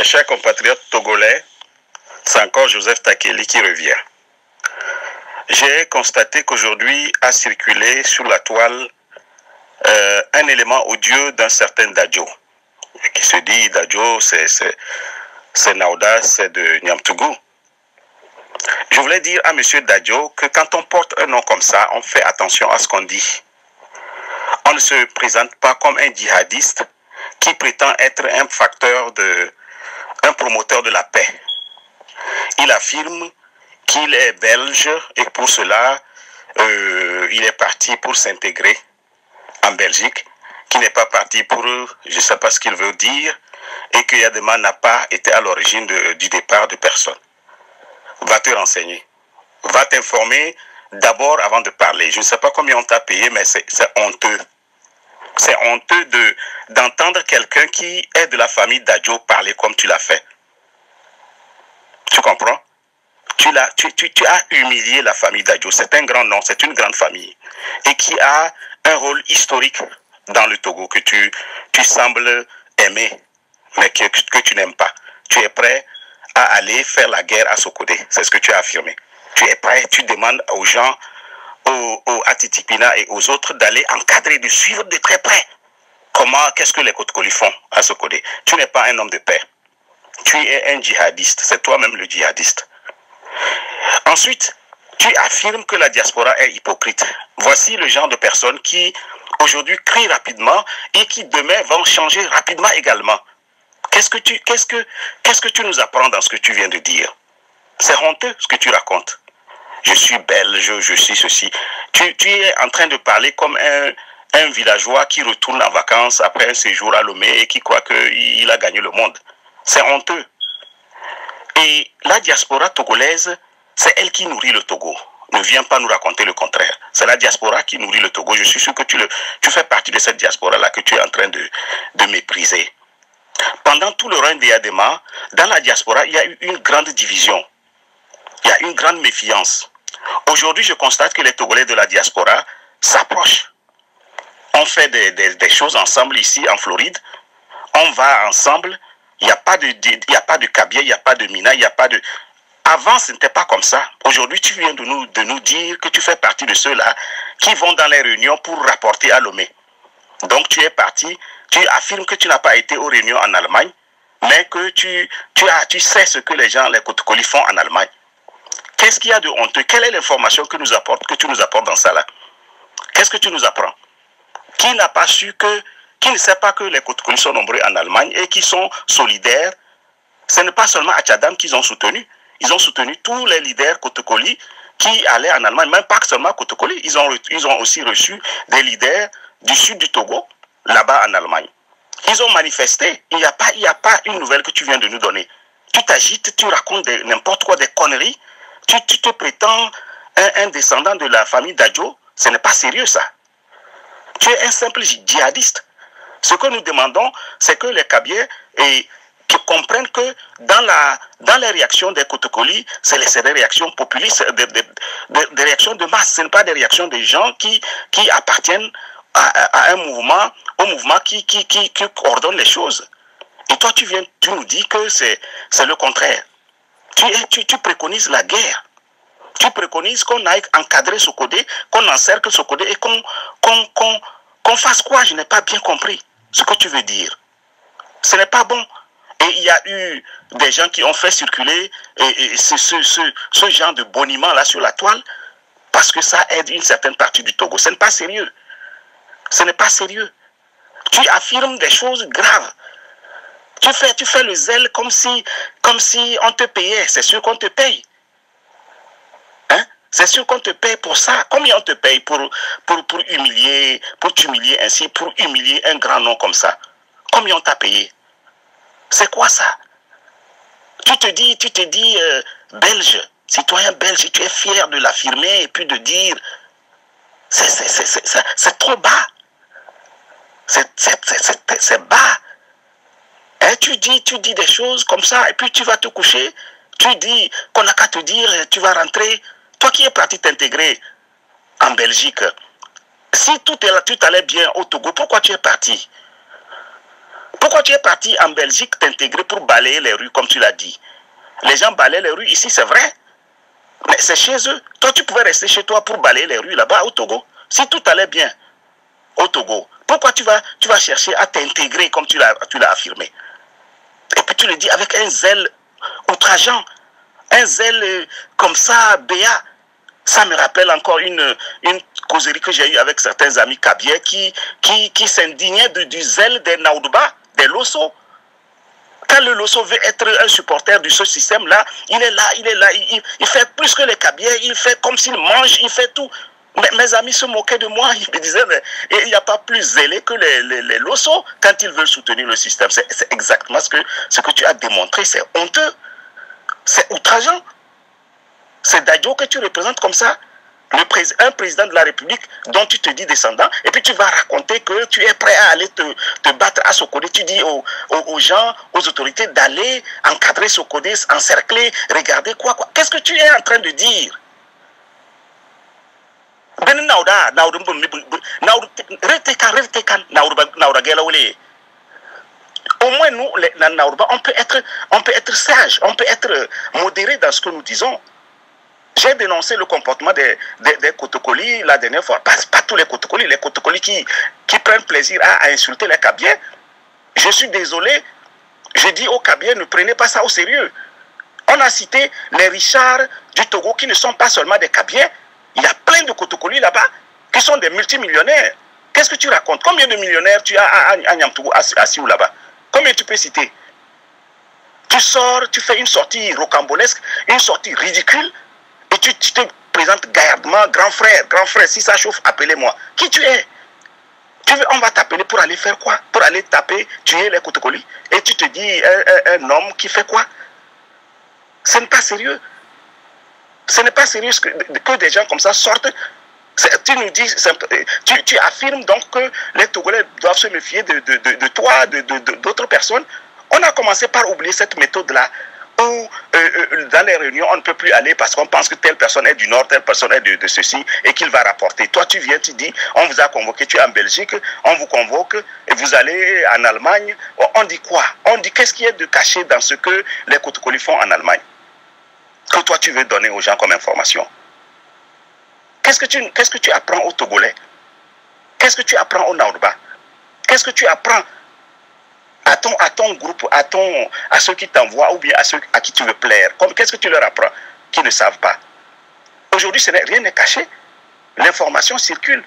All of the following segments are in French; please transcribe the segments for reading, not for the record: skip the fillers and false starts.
Mes chers compatriotes togolais, c'est encore Joseph Takeli qui revient. J'ai constaté qu'aujourd'hui a circulé sur la toile un élément odieux d'un certain Dadjo, qui se dit Dadjo, c'est Naouda, c'est de Niamtougou. Je voulais dire à M. Dadjo que quand on porte un nom comme ça, on fait attention à ce qu'on dit. On ne se présente pas comme un djihadiste qui prétend être un promoteur de la paix. Il affirme qu'il est belge et pour cela, il est parti pour s'intégrer en Belgique, qu'il n'est pas parti pour, je ne sais pas ce qu'il veut dire, et que Yadema n'a pas été à l'origine du départ de personne. Va te renseigner, va t'informer d'abord avant de parler. Je ne sais pas combien on t'a payé, mais c'est honteux. C'est honteux d'entendre quelqu'un qui est de la famille Dadjo parler comme tu l'as fait. Tu comprends? Tu as humilié la famille Dadjo. C'est un grand nom, c'est une grande famille. Et qui a un rôle historique dans le Togo que tu sembles aimer, mais que tu n'aimes pas. Tu es prêt à aller faire la guerre à Sokodé. C'est ce que tu as affirmé. Tu es prêt, tu demandes aux gens, à Titipina et aux autres d'aller encadrer, de suivre de très près. Qu'est-ce que les Kotkoli font à Sokodé? Tu n'es pas un homme de paix. Tu es un djihadiste. C'est toi-même le djihadiste. Ensuite, tu affirmes que la diaspora est hypocrite. Voici le genre de personnes qui, aujourd'hui, crient rapidement et qui, demain, vont changer rapidement également. Qu'est-ce que tu nous apprends dans ce que tu viens de dire? C'est honteux ce que tu racontes. Je suis belge, je suis ceci. Tu es en train de parler comme un villageois qui retourne en vacances après un séjour à Lomé et qui croit qu'il a gagné le monde. C'est honteux. Et la diaspora togolaise, c'est elle qui nourrit le Togo. Ne viens pas nous raconter le contraire. C'est la diaspora qui nourrit le Togo. Je suis sûr que tu fais partie de cette diaspora-là que tu es en train de mépriser. Pendant tout le règne de Yadema, dans la diaspora, il y a eu une grande division. Il y a une grande méfiance. Aujourd'hui, je constate que les Togolais de la diaspora s'approchent. On fait des choses ensemble ici en Floride. On va ensemble. Il n'y a pas de Kabia, il n'y a pas de Mina, il n'y a pas de... Avant, ce n'était pas comme ça. Aujourd'hui, tu viens de nous dire que tu fais partie de ceux-là qui vont dans les réunions pour rapporter à Lomé. Donc, tu es parti, tu affirmes que tu n'as pas été aux réunions en Allemagne, mais que tu sais ce que les Kotkoli font en Allemagne. Qu'est-ce qu'il y a de honteux? Quelle est l'information que tu nous apportes dans ça là? Qu'est-ce que tu nous apprends? Qui ne sait pas que les Kotkoli sont nombreux en Allemagne et qui sont solidaires? Ce n'est pas seulement Achadam qu'ils ont soutenu. Ils ont soutenu tous les leaders Kotkoli qui allaient en Allemagne, même pas seulement Kotkoli. Ils ont aussi reçu des leaders du sud du Togo, là-bas en Allemagne. Ils ont manifesté. Il n'y a pas une nouvelle que tu viens de nous donner. Tu t'agites, tu racontes n'importe quoi, des conneries. Tu te prétends un descendant de la famille Dadjo. Ce n'est pas sérieux ça. Tu es un simple djihadiste. Ce que nous demandons, c'est que les Kabyais comprennent que dans les réactions des Kotkoli, c'est des réactions populistes, des réactions de masse. Ce ne sont pas des réactions des gens qui appartiennent à un mouvement, au mouvement qui ordonne les choses. Et toi, tu nous dis que c'est le contraire. Tu préconises la guerre. Tu préconises qu'on aille encadrer Sokodé, qu'on encercle Sokodé et qu'on fasse quoi? Je n'ai pas bien compris ce que tu veux dire. Ce n'est pas bon. Et il y a eu des gens qui ont fait circuler ce genre de boniment là sur la toile parce que ça aide une certaine partie du Togo. Ce n'est pas sérieux. Ce n'est pas sérieux. Tu affirmes des choses graves. Tu fais le zèle comme si on te payait. C'est sûr qu'on te paye. Hein? C'est sûr qu'on te paye pour ça. Combien on te paye pour t'humilier ainsi, pour humilier un grand nom comme ça? Combien on t'a payé? C'est quoi ça? Tu te dis belge, citoyen belge, tu es fier de l'affirmer et puis de dire c'est trop bas. C'est bas. Et tu dis des choses comme ça et puis tu vas te coucher. Tu dis qu'on n'a qu'à te dire, tu vas rentrer. Toi qui es parti t'intégrer en Belgique, si tout allait bien au Togo, pourquoi tu es parti? Pourquoi tu es parti en Belgique t'intégrer pour balayer les rues, comme tu l'as dit? Les gens balaient les rues ici, c'est vrai. Mais c'est chez eux. Toi, tu pouvais rester chez toi pour balayer les rues là-bas au Togo. Si tout allait bien au Togo, pourquoi tu vas chercher à t'intégrer comme tu l'as affirmé? Et puis tu le dis avec un zèle outrageant, un zèle comme ça, béat. Ça me rappelle encore une causerie que j'ai eue avec certains amis kabyais qui s'indignaient du zèle des Naoudba, des Losso. Quand le Losso veut être un supporter de ce système-là, il est là, il fait plus que les Kabyais, il fait comme s'il mange, il fait tout. Mes amis se moquaient de moi, ils me disaient, mais il n'y a pas plus zélé que les Losso quand ils veulent soutenir le système. C'est exactement ce que tu as démontré, c'est honteux, c'est outrageant. C'est Dadjo que tu représentes comme ça, un président de la République dont tu te dis descendant, et puis tu vas raconter que tu es prêt à aller te battre à Sokodé. Tu dis aux gens, aux autorités d'aller encadrer Sokodé, encercler, regarder quoi. Qu'est-ce que tu es en train de dire? Au moins nous, les Naourouba, on peut être sage, on peut être modéré dans ce que nous disons. J'ai dénoncé le comportement des Kotokoli la dernière fois. Pas tous les Kotokoli qui prennent plaisir à insulter les Kabyais. Je suis désolé, je dis aux Kabyais, ne prenez pas ça au sérieux. On a cité les Richards du Togo qui ne sont pas seulement des Kabyais. Il y a plein de Kotokoli là-bas qui sont des multimillionnaires. Qu'est-ce que tu racontes? Combien de millionnaires tu as à Niamtougou, à Siou là-bas? Combien tu peux citer? Tu sors, tu fais une sortie rocambolesque, une sortie ridicule. Et tu te présentes gaillardement, grand frère, si ça chauffe, appelez-moi. Qui tu es? On va t'appeler pour aller faire quoi? Pour aller taper, tuer les Kotokoli. Et tu te dis, un homme qui fait quoi? Ce n'est pas sérieux. Ce n'est pas sérieux que des gens comme ça sortent. Tu nous dis, tu affirmes donc que les Togolais doivent se méfier de toi, d'autres personnes. On a commencé par oublier cette méthode-là. Où dans les réunions, on ne peut plus aller parce qu'on pense que telle personne est du Nord, telle personne est de ceci, et qu'il va rapporter. Toi, tu viens, tu dis, on vous a convoqué, tu es en Belgique, on vous convoque, et vous allez en Allemagne. On dit quoi? On dit qu'est-ce qui est de caché dans ce que les Kotokoli font en Allemagne? Que toi, tu veux donner aux gens comme information? Qu'est-ce que tu apprends aux Togolais? Qu'est-ce que tu apprends aux Naourouba? Qu'est-ce que tu apprends à ton groupe, à ceux qui t'envoient ou bien à ceux à qui tu veux plaire? Qu'est-ce que tu leur apprends qui ne savent pas? Aujourd'hui, rien n'est caché. L'information circule.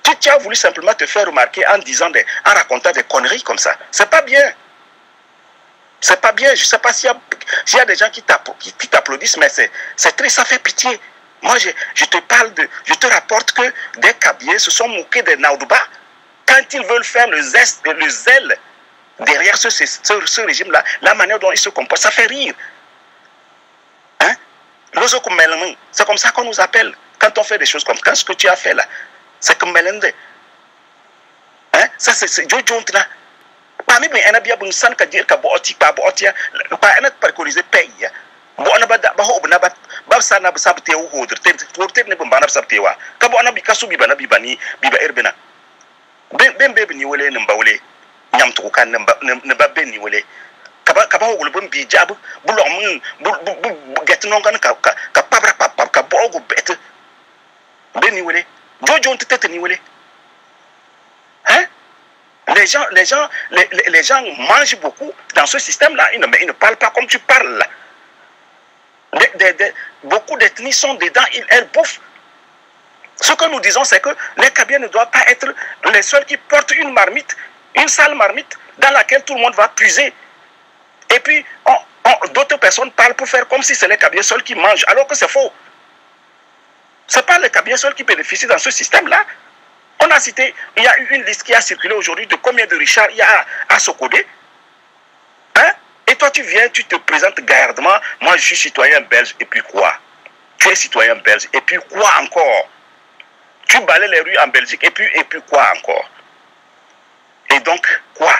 Tu as voulu simplement te faire remarquer en racontant des conneries comme ça. C'est pas bien. C'est pas bien. Je ne sais pas s'il y a des gens qui t'applaudissent, mais c'est triste, ça fait pitié. Moi, je te rapporte que des Kabyais se sont moqués des Naoudouba quand ils veulent faire le zèle derrière ce régime-là, la manière dont ils se comportent, ça fait rire. Hein? C'est comme ça qu'on nous appelle quand on fait des choses comme ce que tu as fait là. C'est comme Melende. Hein? Ça, c'est Jojo là. Parmi les gens qui sont dire que booti pas booti pas un préconisé paye. Bon on a ba ho ba sa na sabte o hodre te ne bomba na sabte wa. Ka bo na bi kasu bi bana bi bani bi ba erbena. Ben be ni wole ne mbawle. Nyam to kan ne ba ben ni wole. Ka ba ho bon bi jab bu lo mun bu get non kan ka pabra pap ka bo go bet. Ben ni wole. Jojo tete ni wole. Hein? Les gens mangent beaucoup dans ce système-là. Ils ne parlent pas comme tu parles là. Beaucoup d'ethnies sont dedans, elles bouffent. Ce que nous disons, c'est que les Kabyais ne doivent pas être les seuls qui portent une marmite, une sale marmite, dans laquelle tout le monde va puiser. Et puis, d'autres personnes parlent pour faire comme si c'est les Kabyais seuls qui mangent, alors que c'est faux. Ce n'est pas les Kabyais seuls qui bénéficient dans ce système-là. On a cité, il y a eu une liste qui a circulé aujourd'hui de combien de Richards il y a à Sokodé. Hein? Et toi, tu viens, tu te présentes gaillardement. Moi, je suis citoyen belge, et puis quoi? Tu es citoyen belge, et puis quoi encore? Tu balayes les rues en Belgique, et puis quoi encore? Et donc, quoi?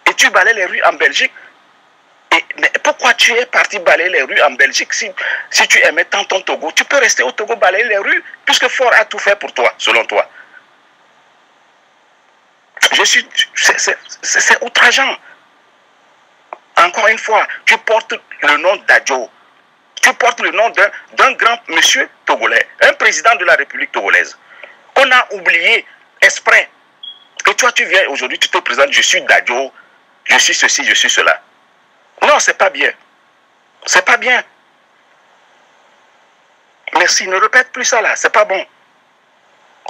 Et tu balayes les rues en Belgique? Mais pourquoi tu es parti balayer les rues en Belgique si tu aimais tant ton Togo? Tu peux rester au Togo balayer les rues, puisque Fort a tout fait pour toi, selon toi. C'est outrageant. Encore une fois, tu portes le nom d'Adjo. Tu portes le nom d'un grand monsieur togolais, un président de la République togolaise, qu'on a oublié exprès. Et toi, tu viens aujourd'hui, tu te présentes, je suis Dadjo, je suis ceci, je suis cela. Non, c'est pas bien. C'est pas bien. Merci, ne répète plus ça là, c'est pas bon.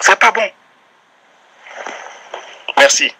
C'est pas bon. Merci.